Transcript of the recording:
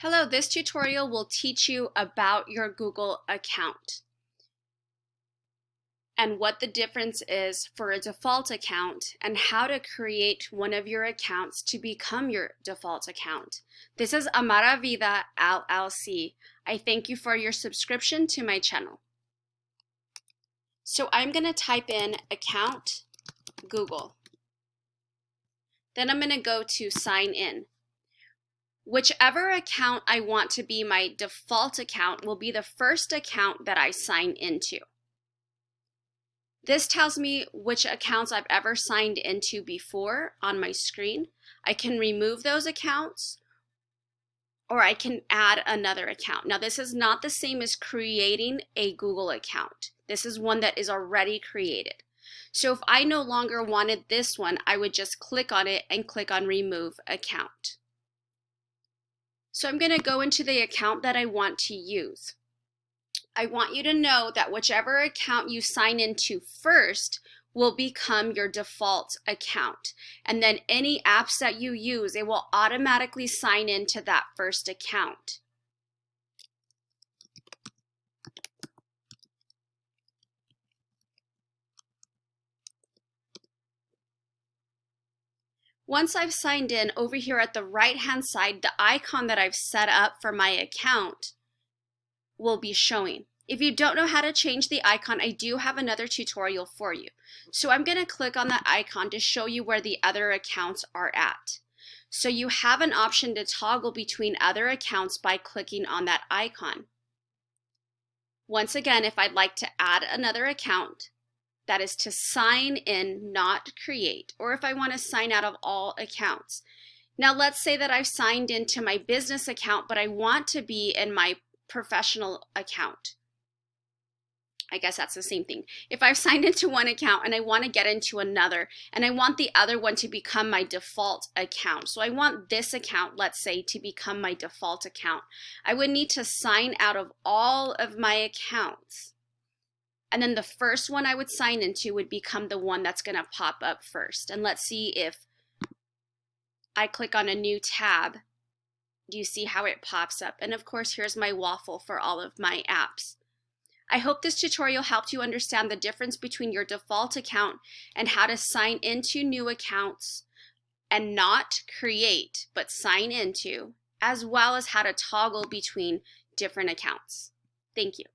Hello, this tutorial will teach you about your Google account and what the difference is for a default account and how to create one of your accounts to become your default account. This is Amara Vida LLC. I thank you for your subscription to my channel. So I'm going to type in account Google. Then I'm going to go to sign in. Whichever account I want to be my default account will be the first account that I sign into. This tells me which accounts I've ever signed into before on my screen. I can remove those accounts or I can add another account. Now this is not the same as creating a Google account. This is one that is already created. So if I no longer wanted this one, I would just click on it and click on remove account. So I'm going to go into the account that I want to use. I want you to know that whichever account you sign into first will become your default account. And then any apps that you use, it will automatically sign into that first account. Once I've signed in, over here at the right-hand side, the icon that I've set up for my account will be showing. If you don't know how to change the icon, I do have another tutorial for you. So I'm going to click on that icon to show you where the other accounts are at. So you have an option to toggle between other accounts by clicking on that icon. Once again, if I'd like to add another account, that is to sign in, not create, or if I want to sign out of all accounts. Now let's say that I've signed into my business account, but I want to be in my professional account. I guess that's the same thing. If I've signed into one account and I want to get into another, and I want the other one to become my default account. So I want this account, let's say, to become my default account. I would need to sign out of all of my accounts. And then the first one I would sign into would become the one that's going to pop up first. And let's see if I click on a new tab. Do you see how it pops up? And of course, here's my waffle for all of my apps. I hope this tutorial helped you understand the difference between your default account and how to sign into new accounts and not create, but sign into, as well as how to toggle between different accounts. Thank you.